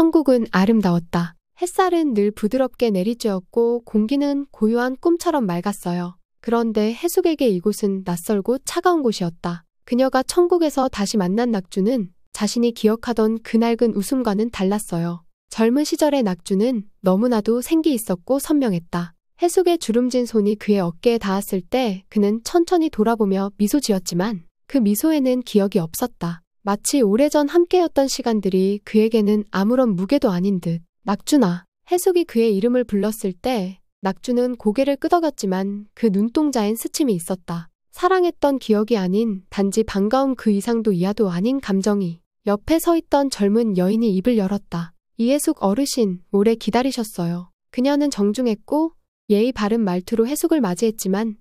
천국은 아름다웠다. 햇살은 늘 부드럽게 내리쬐었고 공기는 고요한 꿈처럼 맑았어요. 그런데 해숙에게 이곳은 낯설고 차가운 곳이었다. 그녀가 천국에서 다시 만난 낙주는 자신이 기억하던 그 낡은 웃음과는 달랐어요. 젊은 시절의 낙주는 너무나도 생기 있었고 선명했다. 해숙의 주름진 손이 그의 어깨에 닿았을 때 그는 천천히 돌아보며 미소 지었지만 그 미소에는 기억이 없었다. 마치 오래전 함께였던 시간들이 그에게는 아무런 무게도 아닌 듯. 낙주나. 해숙이 그의 이름을 불렀을 때 낙주는 고개를 끄덕였지만 그 눈동자엔 스침이 있었다. 사랑했던 기억이 아닌 단지 반가움 그 이상도 이하도 아닌 감정이. 옆에 서 있던 젊은 여인이 입을 열었다. 이해숙 어르신, 오래 기다리셨어요. 그녀는 정중했고 예의 바른 말투로 해숙을 맞이했지만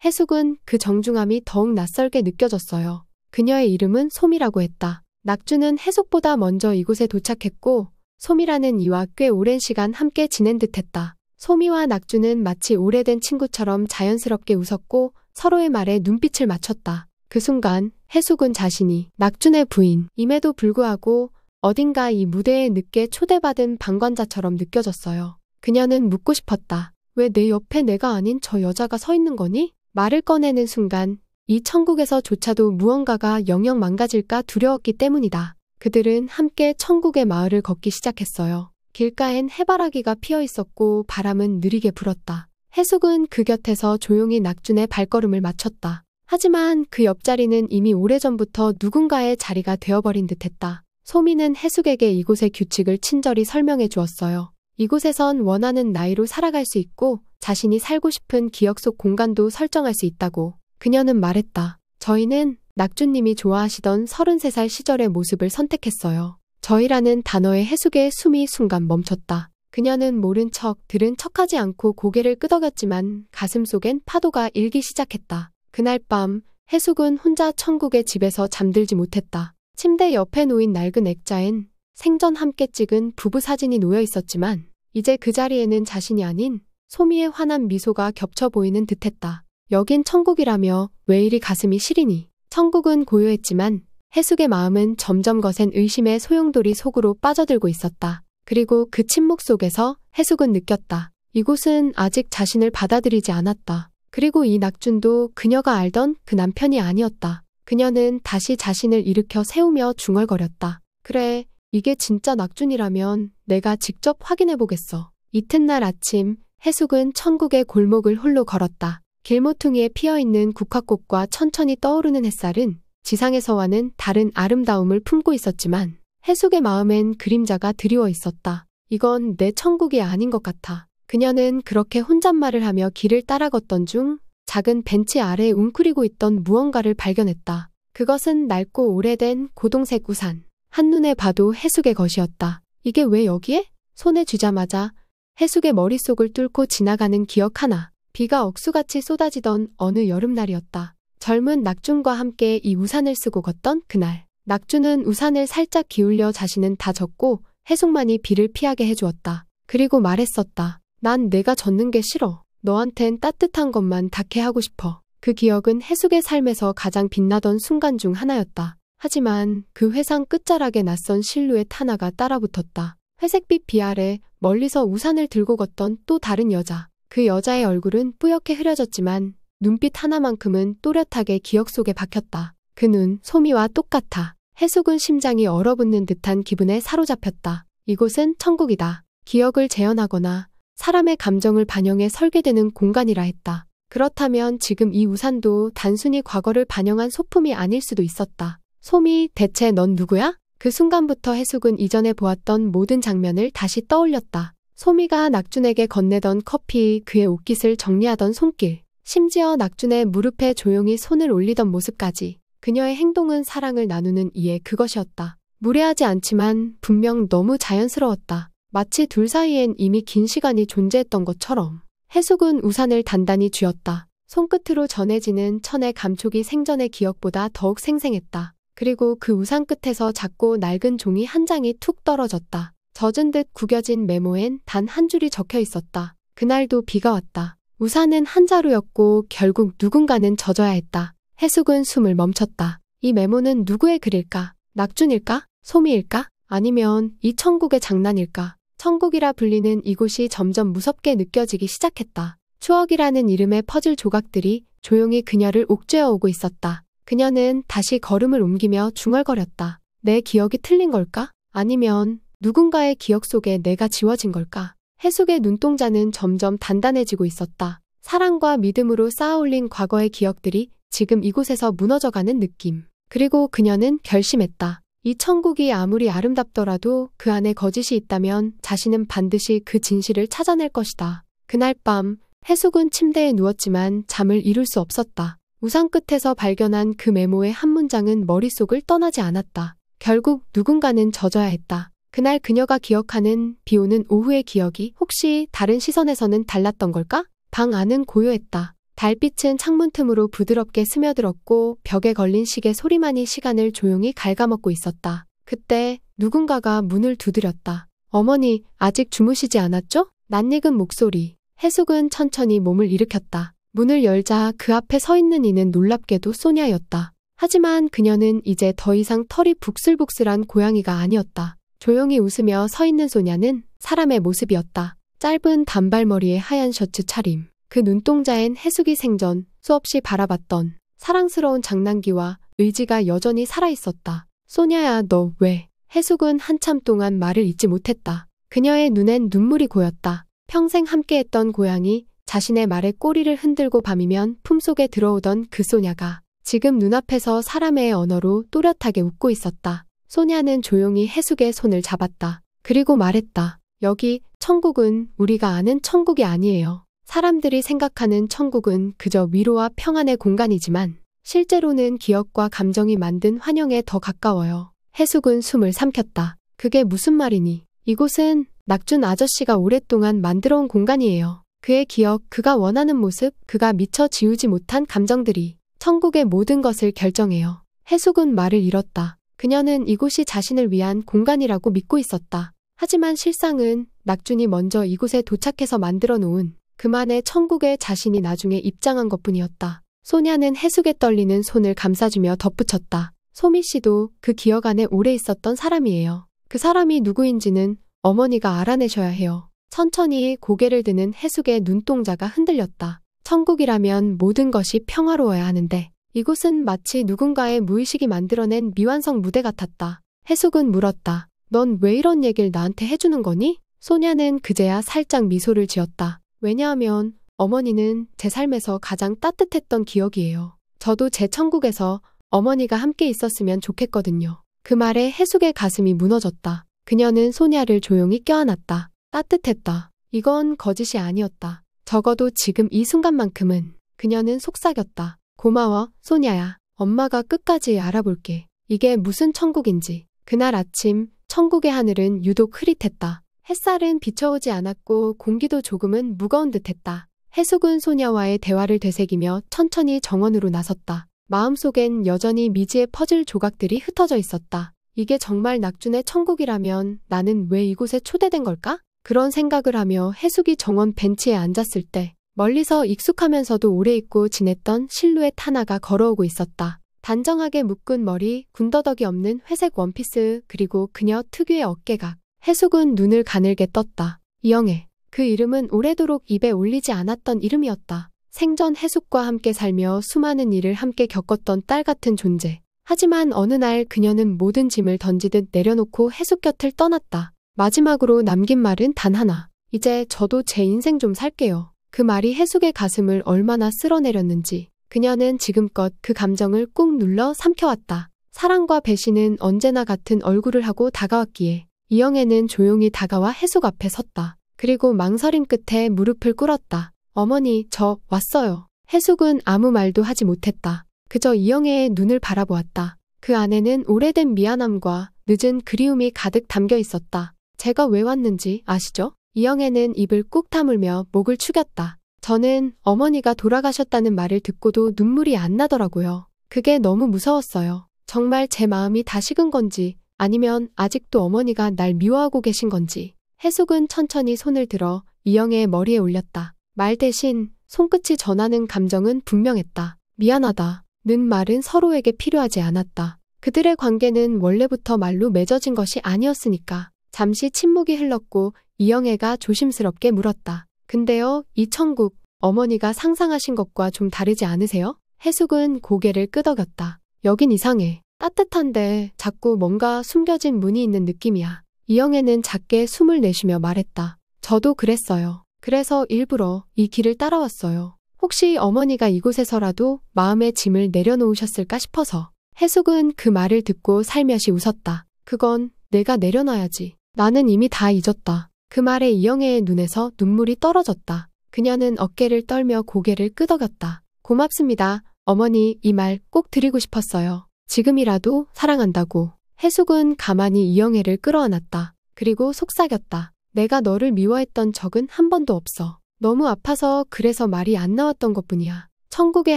해숙은 그 정중함이 더욱 낯설게 느껴졌어요. 그녀의 이름은 소미라고 했다. 낙주는 해숙보다 먼저 이곳에 도착했고 소미라는 이와 꽤 오랜 시간 함께 지낸 듯했다. 소미와 낙주는 마치 오래된 친구처럼 자연스럽게 웃었고 서로의 말에 눈빛을 맞췄다. 그 순간 해숙은 자신이 낙준의 부인임에도 불구하고 어딘가 이 무대에 늦게 초대받은 방관자처럼 느껴졌어요. 그녀는 묻고 싶었다. 왜 내 옆에 내가 아닌 저 여자가 서 있는 거니? 말을 꺼내는 순간 이 천국에서조차도 무언가가 영영 망가질까 두려웠기 때문이다. 그들은 함께 천국의 마을을 걷기 시작했어요. 길가엔 해바라기가 피어 있었고 바람은 느리게 불었다. 해숙은 그 곁에서 조용히 낙준의 발걸음을 맞췄다. 하지만 그 옆자리는 이미 오래전부터 누군가의 자리가 되어버린 듯했다. 소미는 해숙에게 이곳의 규칙을 친절히 설명해 주었어요. 이곳에선 원하는 나이로 살아갈 수 있고 자신이 살고 싶은 기억 속 공간도 설정할 수 있다고. 그녀는 말했다. 저희는 낙주님이 좋아하시던 33살 시절의 모습을 선택했어요. 저희라는 단어에 해숙의 숨이 순간 멈췄다. 그녀는 모른 척 들은 척하지 않고 고개를 끄덕였지만 가슴 속엔 파도가 일기 시작했다. 그날 밤 해숙은 혼자 천국의 집에서 잠들지 못했다. 침대 옆에 놓인 낡은 액자엔 생전 함께 찍은 부부 사진이 놓여 있었지만 이제 그 자리에는 자신이 아닌 소미의 환한 미소가 겹쳐 보이는 듯했다. 여긴 천국이라며 왜 이리 가슴이 시리니? 천국은 고요했지만 해숙의 마음은 점점 거센 의심의 소용돌이 속으로 빠져들고 있었다. 그리고 그 침묵 속에서 해숙은 느꼈다. 이곳은 아직 자신을 받아들이지 않았다. 그리고 이 낙준도 그녀가 알던 그 남편이 아니었다. 그녀는 다시 자신을 일으켜 세우며 중얼거렸다. 그래, 이게 진짜 낙준이라면 내가 직접 확인해보겠어. 이튿날 아침 해숙은 천국의 골목을 홀로 걸었다. 길모퉁이에 피어있는 국화꽃과 천천히 떠오르는 햇살은 지상에서와는 다른 아름다움을 품고 있었지만 해숙의 마음엔 그림자가 드리워 있었다. 이건 내 천국이 아닌 것 같아. 그녀는 그렇게 혼잣말을 하며 길을 따라 걷던 중 작은 벤치 아래에 웅크리고 있던 무언가를 발견했다. 그것은 낡고 오래된 고동색 우산. 한눈에 봐도 해숙의 것이었다. 이게 왜 여기에? 손에 쥐자마자 해숙의 머릿속을 뚫고 지나가는 기억 하나. 비가 억수같이 쏟아지던 어느 여름날이었다. 젊은 낙준과 함께 이 우산을 쓰고 걷던 그날. 낙준은 우산을 살짝 기울여 자신은 다 젖고 해숙만이 비를 피하게 해주었다. 그리고 말했었다. 난 내가 젖는 게 싫어. 너한텐 따뜻한 것만 닿게 하고 싶어. 그 기억은 해숙의 삶에서 가장 빛나던 순간 중 하나였다. 하지만 그 회상 끝자락에 낯선 실루엣 하나가 따라붙었다. 회색빛 비 아래 멀리서 우산을 들고 걷던 또 다른 여자. 그 여자의 얼굴은 뿌옇게 흐려졌지만 눈빛 하나만큼은 또렷하게 기억 속에 박혔다. 그 눈, 소미와 똑같아. 해숙은 심장이 얼어붙는 듯한 기분에 사로잡혔다. 이곳은 천국이다. 기억을 재현하거나 사람의 감정을 반영해 설계되는 공간이라 했다. 그렇다면 지금 이 우산도 단순히 과거를 반영한 소품이 아닐 수도 있었다. 소미, 대체 넌 누구야? 그 순간부터 해숙은 이전에 보았던 모든 장면을 다시 떠올렸다. 소미가 낙준에게 건네던 커피, 그의 옷깃을 정리하던 손길, 심지어 낙준의 무릎에 조용히 손을 올리던 모습까지. 그녀의 행동은 사랑을 나누는 이의 그것이었다. 무례하지 않지만 분명 너무 자연스러웠다. 마치 둘 사이엔 이미 긴 시간이 존재했던 것처럼. 해숙은 우산을 단단히 쥐었다. 손끝으로 전해지는 천의 감촉이 생전의 기억보다 더욱 생생했다. 그리고 그 우산 끝에서 작고 낡은 종이 한 장이 툭 떨어졌다. 젖은 듯 구겨진 메모엔 단 한 줄이 적혀 있었다. 그날도 비가 왔다. 우산은 한 자루였고 결국 누군가는 젖어야 했다. 해숙은 숨을 멈췄다. 이 메모는 누구의 글일까? 낙준일까? 소미일까? 아니면 이 천국의 장난일까? 천국이라 불리는 이곳이 점점 무섭게 느껴지기 시작했다. 추억이라는 이름의 퍼즐 조각들이 조용히 그녀를 옥죄어 오고 있었다. 그녀는 다시 걸음을 옮기며 중얼거렸다. 내 기억이 틀린 걸까? 아니면 누군가의 기억 속에 내가 지워진 걸까? 해숙의 눈동자는 점점 단단해지고 있었다. 사랑과 믿음으로 쌓아올린 과거의 기억들이 지금 이곳에서 무너져가는 느낌. 그리고 그녀는 결심했다. 이 천국이 아무리 아름답더라도 그 안에 거짓이 있다면 자신은 반드시 그 진실을 찾아낼 것이다. 그날 밤 해숙은 침대에 누웠지만 잠을 이룰 수 없었다. 우산 끝에서 발견한 그 메모의 한 문장은 머릿속을 떠나지 않았다. 결국 누군가는 젖어야 했다. 그날 그녀가 기억하는 비오는 오후의 기억이 혹시 다른 시선에서는 달랐던 걸까? 방 안은 고요했다. 달빛은 창문 틈으로 부드럽게 스며들었고 벽에 걸린 시계 소리만이 시간을 조용히 갉아먹고 있었다. 그때 누군가가 문을 두드렸다. 어머니, 아직 주무시지 않았죠? 낯익은 목소리. 해숙은 천천히 몸을 일으켰다. 문을 열자 그 앞에 서 있는 이는 놀랍게도 소냐였다. 하지만 그녀는 이제 더 이상 털이 북슬북슬한 고양이가 아니었다. 조용히 웃으며 서 있는 소냐는 사람의 모습이었다. 짧은 단발머리에 하얀 셔츠 차림. 그 눈동자엔 해숙이 생전 수없이 바라봤던 사랑스러운 장난기와 의지가 여전히 살아있었다. 소냐야, 너 왜? 해숙은 한참 동안 말을 잇지 못했다. 그녀의 눈엔 눈물이 고였다. 평생 함께했던 고양이, 자신의 말에 꼬리를 흔들고 밤이면 품속에 들어오던 그 소냐가 지금 눈앞에서 사람의 언어로 또렷하게 웃고 있었다. 소냐는 조용히 해숙의 손을 잡았다. 그리고 말했다. 여기 천국은 우리가 아는 천국이 아니에요. 사람들이 생각하는 천국은 그저 위로와 평안의 공간이지만 실제로는 기억과 감정이 만든 환영에 더 가까워요. 해숙은 숨을 삼켰다. 그게 무슨 말이니? 이곳은 낙준 아저씨가 오랫동안 만들어온 공간이에요. 그의 기억, 그가 원하는 모습, 그가 미처 지우지 못한 감정들이 천국의 모든 것을 결정해요. 해숙은 말을 잃었다. 그녀는 이곳이 자신을 위한 공간이라고 믿고 있었다. 하지만 실상은 낙준이 먼저 이곳에 도착해서 만들어 놓은 그만의 천국에 자신이 나중에 입장한 것뿐이었다. 소냐는 해숙의 떨리는 손을 감싸주며 덧붙였다. 소미 씨도 그 기억 안에 오래 있었던 사람이에요. 그 사람이 누구인지는 어머니가 알아내셔야 해요. 천천히 고개를 드는 해숙의 눈동자가 흔들렸다. 천국이라면 모든 것이 평화로워야 하는데 이곳은 마치 누군가의 무의식이 만들어낸 미완성 무대 같았다. 해숙은 물었다. 넌 왜 이런 얘기를 나한테 해주는 거니? 소냐는 그제야 살짝 미소를 지었다. 왜냐하면 어머니는 제 삶에서 가장 따뜻했던 기억이에요. 저도 제 천국에서 어머니가 함께 있었으면 좋겠거든요. 그 말에 해숙의 가슴이 무너졌다. 그녀는 소냐를 조용히 껴안았다. 따뜻했다. 이건 거짓이 아니었다. 적어도 지금 이 순간만큼은. 그녀는 속삭였다. 고마워, 소냐야. 엄마가 끝까지 알아볼게. 이게 무슨 천국인지. 그날 아침 천국의 하늘은 유독 흐릿했다. 햇살은 비춰오지 않았고 공기도 조금은 무거운 듯했다. 해숙은 소냐와의 대화를 되새기며 천천히 정원으로 나섰다. 마음속엔 여전히 미지의 퍼즐 조각들이 흩어져 있었다. 이게 정말 낙준의 천국이라면 나는 왜 이곳에 초대된 걸까? 그런 생각을 하며 해숙이 정원 벤치에 앉았을 때 멀리서 익숙하면서도 오래 잊고 지냈던 실루엣 하나가 걸어오고 있었다. 단정하게 묶은 머리, 군더더기 없는 회색 원피스, 그리고 그녀 특유의 어깨각. 해숙은 눈을 가늘게 떴다. 이영애. 그 이름은 오래도록 입에 올리지 않았던 이름이었다. 생전 해숙과 함께 살며 수많은 일을 함께 겪었던 딸 같은 존재. 하지만 어느 날 그녀는 모든 짐을 던지듯 내려놓고 해숙 곁을 떠났다. 마지막으로 남긴 말은 단 하나. 이제 저도 제 인생 좀 살게요. 그 말이 해숙의 가슴을 얼마나 쓸어내렸는지 그녀는 지금껏 그 감정을 꾹 눌러 삼켜왔다. 사랑과 배신은 언제나 같은 얼굴을 하고 다가왔기에 이영애는 조용히 다가와 해숙 앞에 섰다. 그리고 망설임 끝에 무릎을 꿇었다. 어머니, 저 왔어요. 해숙은 아무 말도 하지 못했다. 그저 이영애의 눈을 바라보았다. 그 안에는 오래된 미안함과 늦은 그리움이 가득 담겨 있었다. 제가 왜 왔는지 아시죠? 이영애는 입을 꾹 다물며 목을 축였다. 저는 어머니가 돌아가셨다는 말을 듣고도 눈물이 안 나더라고요. 그게 너무 무서웠어요. 정말 제 마음이 다 식은 건지 아니면 아직도 어머니가 날 미워하고 계신 건지. 해숙은 천천히 손을 들어 이영애의 머리에 올렸다. 말 대신 손끝이 전하는 감정은 분명했다. 미안하다. 는 말은 서로에게 필요하지 않았다. 그들의 관계는 원래부터 말로 맺어진 것이 아니었으니까. 잠시 침묵이 흘렀고 이영애가 조심스럽게 물었다. 근데요, 이 천국, 어머니가 상상하신 것과 좀 다르지 않으세요? 해숙은 고개를 끄덕였다. 여긴 이상해. 따뜻한데 자꾸 뭔가 숨겨진 문이 있는 느낌이야. 이영애는 작게 숨을 내쉬며 말했다. 저도 그랬어요. 그래서 일부러 이 길을 따라왔어요. 혹시 어머니가 이곳에서라도 마음의 짐을 내려놓으셨을까 싶어서. 해숙은 그 말을 듣고 살며시 웃었다. 그건 내가 내려놔야지. 나는 이미 다 잊었다. 그 말에 이영애의 눈에서 눈물이 떨어졌다. 그녀는 어깨를 떨며 고개를 끄덕였다. 고맙습니다. 어머니, 이 말 꼭 드리고 싶었어요. 지금이라도 사랑한다고. 해숙은 가만히 이영애를 끌어안았다. 그리고 속삭였다. 내가 너를 미워했던 적은 한 번도 없어. 너무 아파서 그래서 말이 안 나왔던 것뿐이야. 천국의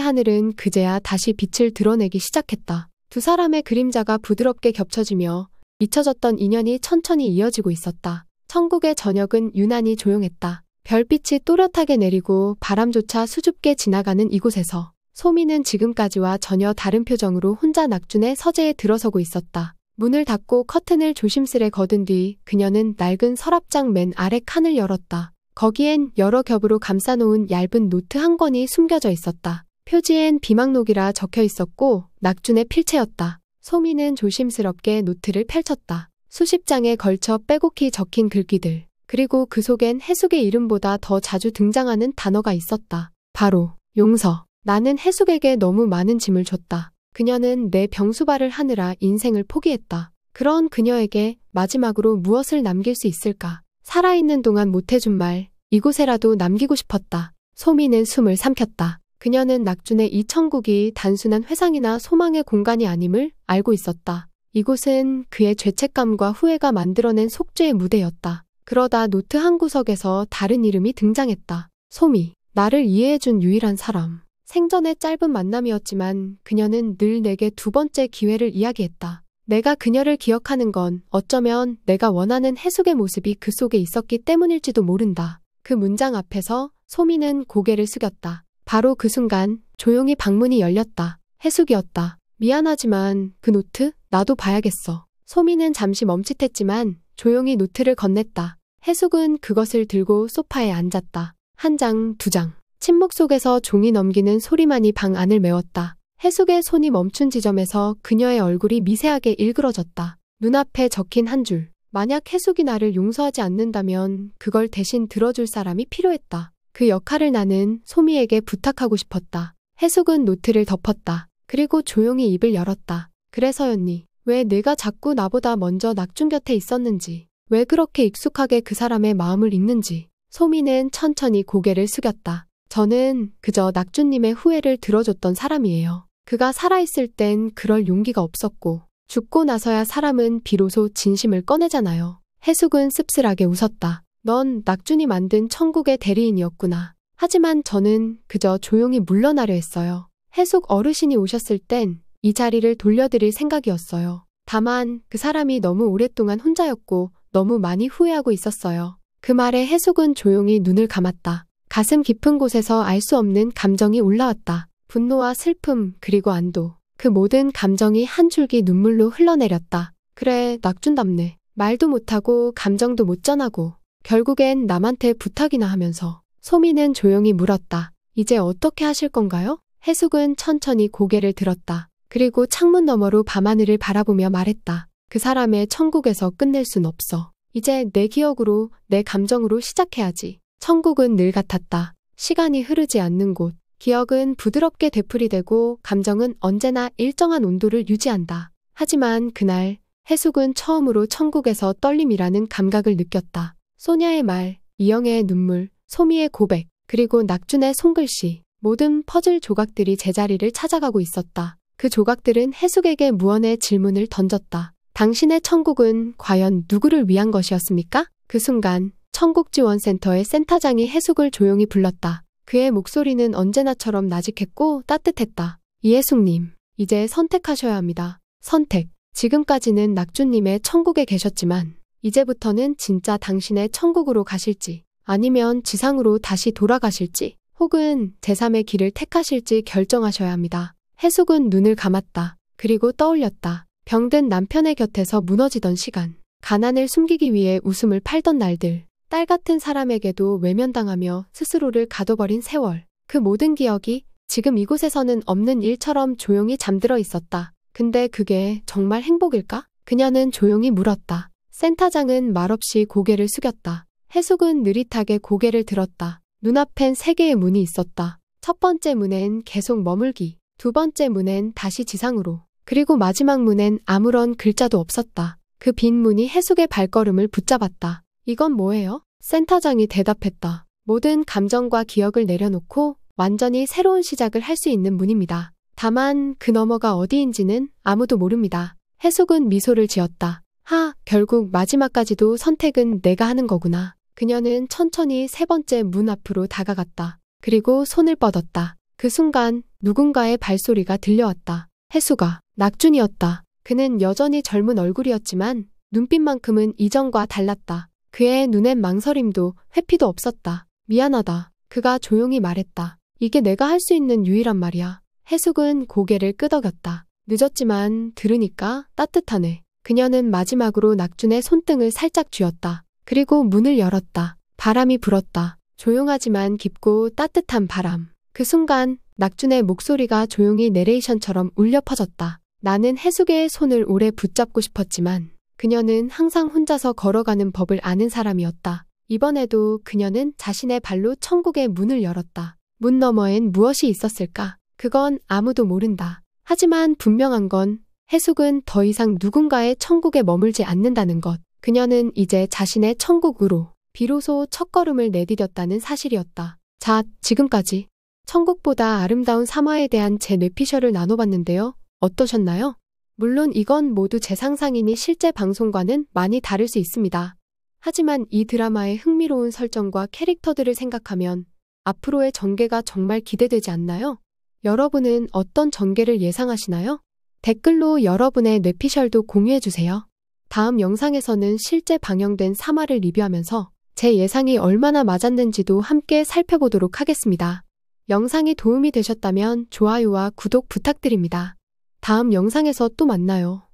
하늘은 그제야 다시 빛을 드러내기 시작했다. 두 사람의 그림자가 부드럽게 겹쳐지며 잊혀졌던 인연이 천천히 이어지고 있었다. 천국의 저녁은 유난히 조용했다. 별빛이 또렷하게 내리고 바람조차 수줍게 지나가는 이곳에서 소미는 지금까지와 전혀 다른 표정으로 혼자 낙준의 서재에 들어서고 있었다. 문을 닫고 커튼을 조심스레 거둔 뒤 그녀는 낡은 서랍장 맨 아래 칸을 열었다. 거기엔 여러 겹으로 감싸놓은 얇은 노트 한 권이 숨겨져 있었다. 표지엔 비망록이라 적혀 있었고 낙준의 필체였다. 소미는 조심스럽게 노트를 펼쳤다. 수십 장에 걸쳐 빼곡히 적힌 글귀들. 그리고 그 속엔 해숙의 이름보다 더 자주 등장하는 단어가 있었다. 바로 용서. 나는 해숙에게 너무 많은 짐을 줬다. 그녀는 내 병수발을 하느라 인생을 포기했다. 그런 그녀에게 마지막으로 무엇을 남길 수 있을까? 살아있는 동안 못해준 말, 이곳에라도 남기고 싶었다. 소미는 숨을 삼켰다. 그녀는 낙준의 이 천국이 단순한 회상이나 소망의 공간이 아님을 알고 있었다. 이곳은 그의 죄책감과 후회가 만들어낸 속죄의 무대였다. 그러다 노트 한 구석에서 다른 이름이 등장했다. 소미, 나를 이해해준 유일한 사람. 생전의 짧은 만남이었지만 그녀는 늘 내게 두 번째 기회를 이야기했다. 내가 그녀를 기억하는 건 어쩌면 내가 원하는 해숙의 모습이 그 속에 있었기 때문일지도 모른다. 그 문장 앞에서 소미는 고개를 숙였다. 바로 그 순간 조용히 방문이 열렸다. 해숙이었다. 미안하지만 그 노트 나도 봐야겠어. 소미는 잠시 멈칫했지만 조용히 노트를 건넸다. 해숙은 그것을 들고 소파에 앉았다. 한 장, 두 장. 침묵 속에서 종이 넘기는 소리만이 방 안을 메웠다. 해숙의 손이 멈춘 지점에서 그녀의 얼굴이 미세하게 일그러졌다. 눈앞에 적힌 한 줄. 만약 해숙이 나를 용서하지 않는다면 그걸 대신 들어줄 사람이 필요했다. 그 역할을 나는 소미에게 부탁하고 싶었다. 해숙은 노트를 덮었다. 그리고 조용히 입을 열었다. 그래서였니? 왜 내가 자꾸 나보다 먼저 낙준 곁에 있었는지. 왜 그렇게 익숙하게 그 사람의 마음을 읽는지. 소미는 천천히 고개를 숙였다. 저는 그저 낙준님의 후회를 들어줬던 사람이에요. 그가 살아있을 땐 그럴 용기가 없었고 죽고 나서야 사람은 비로소 진심을 꺼내잖아요. 해숙은 씁쓸하게 웃었다. 넌 낙준이 만든 천국의 대리인이었구나. 하지만 저는 그저 조용히 물러나려 했어요. 해숙 어르신이 오셨을 땐 이 자리를 돌려드릴 생각이었어요. 다만 그 사람이 너무 오랫동안 혼자였고 너무 많이 후회하고 있었어요. 그 말에 해숙은 조용히 눈을 감았다. 가슴 깊은 곳에서 알 수 없는 감정이 올라왔다. 분노와 슬픔 그리고 안도. 그 모든 감정이 한 줄기 눈물로 흘러내렸다. 그래, 낙준답네. 말도 못하고 감정도 못 전하고 결국엔 남한테 부탁이나 하면서. 소미는 조용히 물었다. 이제 어떻게 하실 건가요? 해숙은 천천히 고개를 들었다. 그리고 창문 너머로 밤하늘을 바라보며 말했다. 그 사람의 천국에서 끝낼 순 없어. 이제 내 기억으로, 내 감정으로 시작해야지. 천국은 늘 같았다. 시간이 흐르지 않는 곳. 기억은 부드럽게 되풀이되고 감정은 언제나 일정한 온도를 유지한다. 하지만 그날 해숙은 처음으로 천국에서 떨림이라는 감각을 느꼈다. 소냐의 말, 이영애의 눈물, 소미의 고백, 그리고 낙준의 손글씨. 모든 퍼즐 조각들이 제자리를 찾아가고 있었다. 그 조각들은 해숙에게 무언의 질문을 던졌다. 당신의 천국은 과연 누구를 위한 것이었습니까? 그 순간 천국지원센터의 센터장이 해숙을 조용히 불렀다. 그의 목소리는 언제나처럼 나직했고 따뜻했다. 이해숙님, 이제 선택하셔야 합니다. 선택. 지금까지는 낙준님의 천국에 계셨지만 이제부터는 진짜 당신의 천국으로 가실지 아니면 지상으로 다시 돌아가실지 혹은 제3의 길을 택하실지 결정하셔야 합니다. 해숙은 눈을 감았다. 그리고 떠올렸다. 병든 남편의 곁에서 무너지던 시간, 가난을 숨기기 위해 웃음을 팔던 날들, 딸 같은 사람에게도 외면당하며 스스로를 가둬버린 세월. 그 모든 기억이 지금 이곳에서는 없는 일처럼 조용히 잠들어 있었다. 근데 그게 정말 행복일까? 그녀는 조용히 물었다. 센터장은 말없이 고개를 숙였다. 해숙은 느릿하게 고개를 들었다. 눈앞엔 3개의 문이 있었다. 첫 번째 문엔 계속 머물기, 두 번째 문엔 다시 지상으로, 그리고 마지막 문엔 아무런 글자도 없었다. 그 빈 문이 해숙의 발걸음을 붙잡았다. 이건 뭐예요? 센터장이 대답했다. 모든 감정과 기억을 내려놓고 완전히 새로운 시작을 할 수 있는 문입니다. 다만 그 너머가 어디인지는 아무도 모릅니다. 해숙은 미소를 지었다. 결국 마지막까지도 선택은 내가 하는 거구나. 그녀는 천천히 3번째 문 앞으로 다가갔다. 그리고 손을 뻗었다. 그 순간 누군가의 발소리가 들려왔다. 해수가 낙준이었다. 그는 여전히 젊은 얼굴이었지만 눈빛만큼은 이전과 달랐다. 그의 눈엔 망설임도 회피도 없었다. 미안하다. 그가 조용히 말했다. 이게 내가 할 수 있는 유일한 말이야. 해숙은 고개를 끄덕였다. 늦었지만 들으니까 따뜻하네. 그녀는 마지막으로 낙준의 손등을 살짝 쥐었다. 그리고 문을 열었다. 바람이 불었다. 조용하지만 깊고 따뜻한 바람. 그 순간 낙준의 목소리가 조용히 내레이션처럼 울려 퍼졌다. 나는 해숙의 손을 오래 붙잡고 싶었지만 그녀는 항상 혼자서 걸어가는 법을 아는 사람이었다. 이번에도 그녀는 자신의 발로 천국의 문을 열었다. 문 너머엔 무엇이 있었을까? 그건 아무도 모른다. 하지만 분명한 건 해숙은 더 이상 누군가의 천국에 머물지 않는다는 것. 그녀는 이제 자신의 천국으로 비로소 첫걸음을 내디뎠다는 사실이었다. 자, 지금까지 천국보다 아름다운 사마에 대한 제 뇌피셜을 나눠봤는데요. 어떠셨나요? 물론 이건 모두 제 상상이니 실제 방송과는 많이 다를 수 있습니다. 하지만 이 드라마의 흥미로운 설정과 캐릭터들을 생각하면 앞으로의 전개가 정말 기대되지 않나요? 여러분은 어떤 전개를 예상하시나요? 댓글로 여러분의 뇌피셜도 공유해주세요. 다음 영상에서는 실제 방영된 3화를 리뷰하면서 제 예상이 얼마나 맞았는지도 함께 살펴보도록 하겠습니다. 영상이 도움이 되셨다면 좋아요와 구독 부탁드립니다. 다음 영상에서 또 만나요.